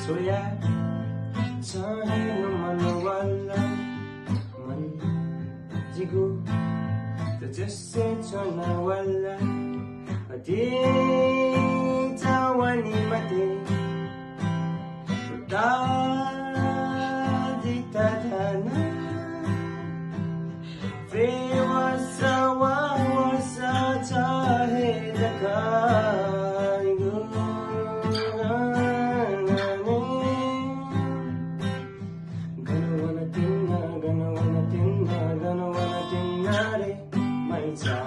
soya चाहेन मनवाला मन जिगो terjesse chona wala adi tawani mati ta di tadana fe wasa chahe dakai gu gonna wanna tinna re mai cha